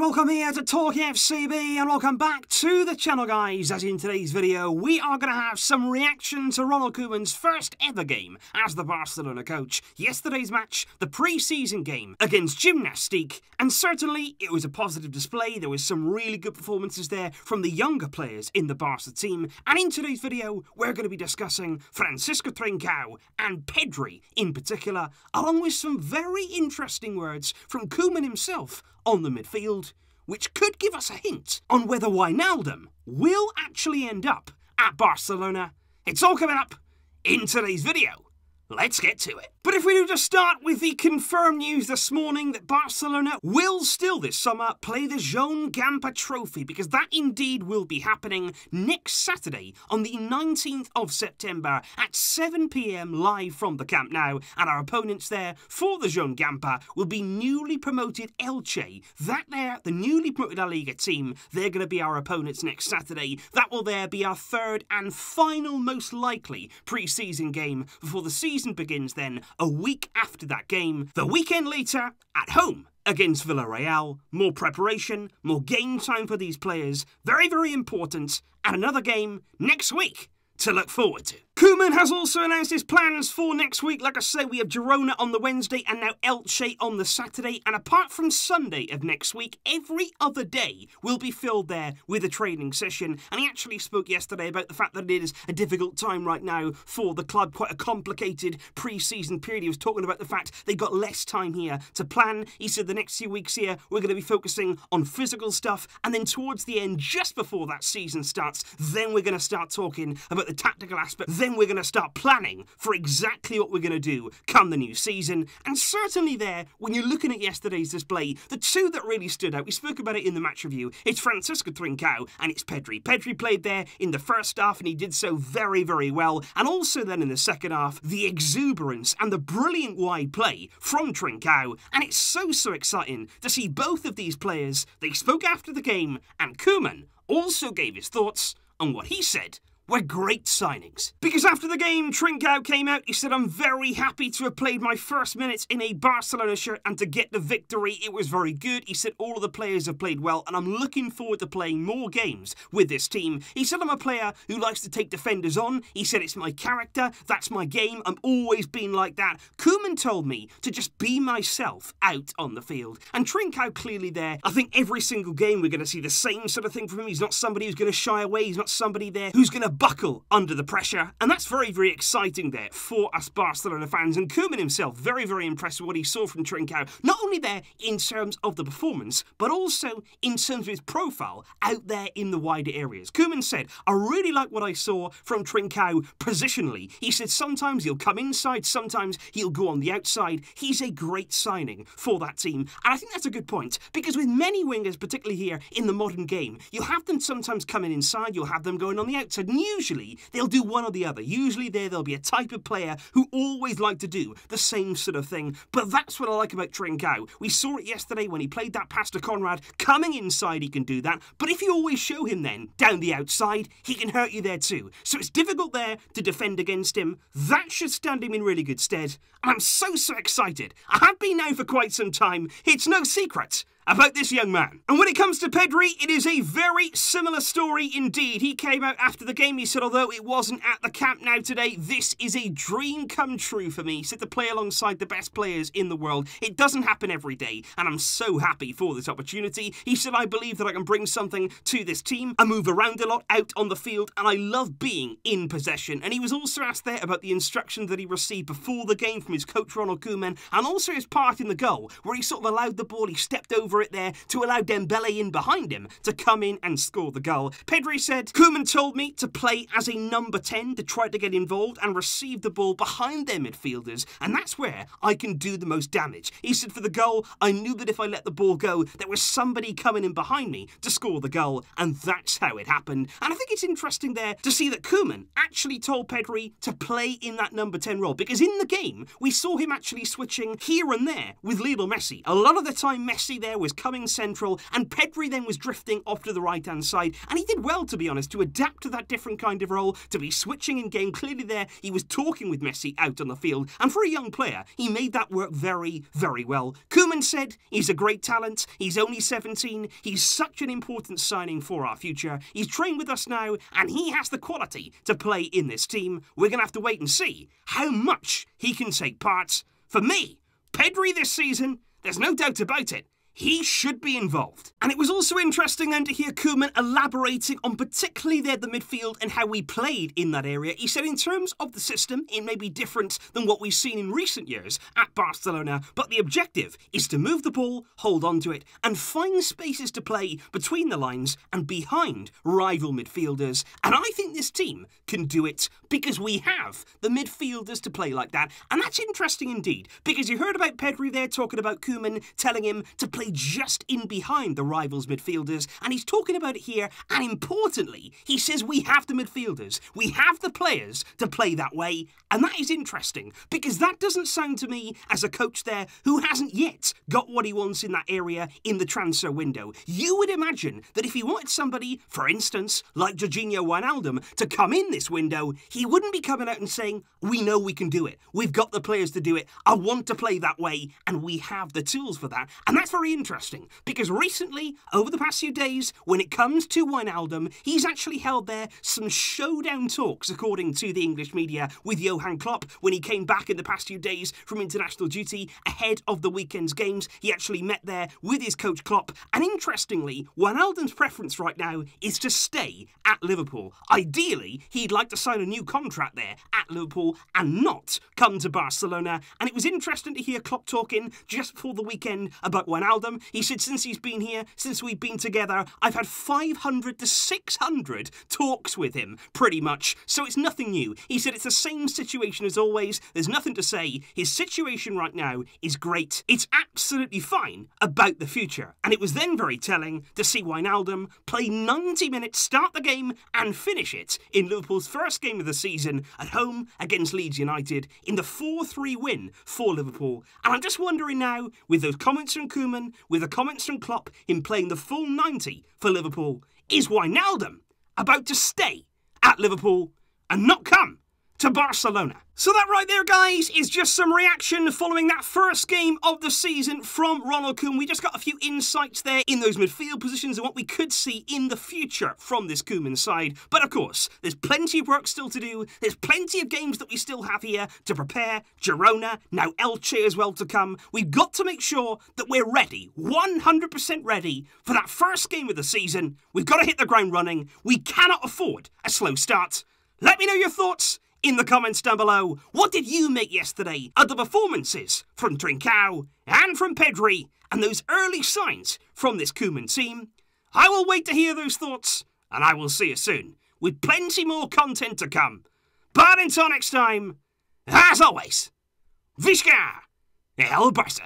welcome here to TalkFCB and welcome back to the channel, guys. As in today's video, we are going to have some reaction to Ronald Koeman's first ever game as the Barcelona coach. Yesterday's match, the pre-season game against Gimnastic, and certainly it was a positive display. There was some really good performances there from the younger players in the Barça team. And in today's video, we're going to be discussing Fransisco Trincao and Pedri in particular, along with some very interesting words from Koeman himself on the midfield, which could give us a hint on whether Wijnaldum will actually end up at Barcelona. It's all coming up in today's video. Let's get to it. But if we do just start with the confirmed news this morning that Barcelona will still this summer play the Joan Gamper Trophy, because that indeed will be happening next Saturday on the 19th of September at 7 PM live from the Camp Nou, and our opponents there for the Joan Gamper will be newly promoted Elche. That there, the newly promoted La Liga team, they're going to be our opponents next Saturday. That will there be our third and final, most likely, pre-season game before the season begins then a week after that game. The weekend later, at home against Villarreal. More preparation, more game time for these players. Very, very important. And another game next week to look forward to. Koeman has also announced his plans for next week. Like I say, we have Girona on the Wednesday and now Elche on the Saturday. And apart from Sunday of next week, every other day will be filled there with a training session. And he actually spoke yesterday about the fact that it is a difficult time right now for the club, quite a complicated pre-season period. He was talking about the fact they got less time here to plan. He said the next few weeks here, we're going to be focusing on physical stuff. And then towards the end, just before that season starts, then we're going to start talking about the tactical aspect. Then we're going to start planning for exactly what we're going to do come the new season. And certainly there, when you're looking at yesterday's display, the two that really stood out, we spoke about it in the match review, it's Fransisco Trincao and it's Pedri. Pedri played there in the first half and he did so very, very well. And also then in the second half, the exuberance and the brilliant wide play from Trincao. And it's so exciting to see both of these players. They spoke after the game and Koeman also gave his thoughts on what he said were great signings. Because after the game, Trincao came out, he said, "I'm very happy to have played my first minutes in a Barcelona shirt and to get the victory. It was very good." He said, "All of the players have played well and I'm looking forward to playing more games with this team." He said, "I'm a player who likes to take defenders on." He said, "It's my character, that's my game, I'm always been like that." Koeman told me to just be myself out on the field. And Trincao clearly there, I think every single game we're going to see the same sort of thing from him. He's not somebody who's going to shy away, he's not somebody there who's going to buckle under the pressure, and that's very, very exciting there for us Barcelona fans. And Koeman himself, very, very impressed with what he saw from Trincao, not only there in terms of the performance, but also in terms of his profile out there in the wider areas. Koeman said, "I really like what I saw from Trincao positionally." He said sometimes he'll come inside, sometimes he'll go on the outside. He's a great signing for that team, and I think that's a good point, because with many wingers, particularly here in the modern game, you'll have them sometimes coming inside, you'll have them going on the outside, and usually they'll do one or the other. Usually there'll be a type of player who always like to do the same sort of thing. But that's what I like about Trincao. We saw it yesterday when he played that pass to Conrad. Coming inside, he can do that. But if you always show him then down the outside, he can hurt you there too. So it's difficult there to defend against him. That should stand him in really good stead. And I'm so excited. I have been now for quite some time. It's no secret about this young man. And when it comes to Pedri, it is a very similar story indeed. He came out after the game, he said, "Although it wasn't at the Camp Nou today, this is a dream come true for me." He said, "To play alongside the best players in the world, it doesn't happen every day, and I'm so happy for this opportunity." He said, "I believe that I can bring something to this team. I move around a lot out on the field, and I love being in possession." And he was also asked there about the instructions that he received before the game from his coach Ronald Koeman, and also his part in the goal, where he sort of allowed the ball, he stepped over it there to allow Dembele in behind him to come in and score the goal. Pedri said, "Koeman told me to play as a number 10, to try to get involved and receive the ball behind their midfielders, and that's where I can do the most damage." He said, "For the goal, I knew that if I let the ball go, there was somebody coming in behind me to score the goal, and that's how it happened." And I think it's interesting there to see that Koeman actually told Pedri to play in that number 10 role, because in the game, we saw him actually switching here and there with Lionel Messi. A lot of the time, Messi there was coming central, and Pedri then was drifting off to the right-hand side, and he did well, to be honest, to adapt to that different kind of role, to be switching in game. Clearly there, he was talking with Messi out on the field, and for a young player, he made that work very, very well. Koeman said he's a great talent, he's only 17, he's such an important signing for our future, he's trained with us now, and he has the quality to play in this team. We're going to have to wait and see how much he can take part. For me, Pedri this season, there's no doubt about it, he should be involved. And it was also interesting then to hear Koeman elaborating on particularly there the midfield and how we played in that area. He said in terms of the system, it may be different than what we've seen in recent years at Barcelona, but the objective is to move the ball, hold on to it, and find spaces to play between the lines and behind rival midfielders. And I think this team can do it because we have the midfielders to play like that. And that's interesting indeed, because you heard about Pedri there talking about Koeman telling him to play just in behind the rivals' midfielders, and he's talking about it here, and importantly, he says we have the midfielders, we have the players to play that way, and that is interesting, because that doesn't sound to me as a coach there who hasn't yet got what he wants in that area in the transfer window. You would imagine that if he wanted somebody, for instance, like Wijnaldum, to come in this window, he wouldn't be coming out and saying, we know we can do it, we've got the players to do it, I want to play that way, and we have the tools for that, and that's very interesting, because recently, over the past few days, when it comes to Wijnaldum, he's actually held there some showdown talks, according to the English media, with Johan Klopp when he came back in the past few days from international duty ahead of the weekend's games. He actually met there with his coach Klopp, and interestingly, Wijnaldum's preference right now is to stay at Liverpool. Ideally, he'd like to sign a new contract there at Liverpool and not come to Barcelona, and it was interesting to hear Klopp talking just before the weekend about Wijnaldum. He said since he's been here, since we've been together, I've had 500 to 600 talks with him, pretty much, so it's nothing new. He said it's the same situation as always, there's nothing to say, his situation right now is great, it's absolutely fine about the future. And it was then very telling to see Wijnaldum play 90 minutes, start the game and finish it in Liverpool's first game of the season at home against Leeds United in the 4-3 win for Liverpool. And I'm just wondering now, with those comments from Koeman, with the comments from Klopp, him playing the full 90 for Liverpool, is Wijnaldum about to stay at Liverpool and not come to Barcelona? So that right there, guys, is just some reaction following that first game of the season from Ronald Koeman. We just got a few insights there in those midfield positions and what we could see in the future from this Koeman side. But of course, there's plenty of work still to do. There's plenty of games that we still have here to prepare. Girona, now Elche as well to come. We've got to make sure that we're ready, 100% ready for that first game of the season. We've got to hit the ground running. We cannot afford a slow start. Let me know your thoughts in the comments down below. What did you make yesterday of the performances from Trincao and from Pedri and those early signs from this Koeman team? I will wait to hear those thoughts, and I will see you soon with plenty more content to come. But until next time, as always, Visca el Barça.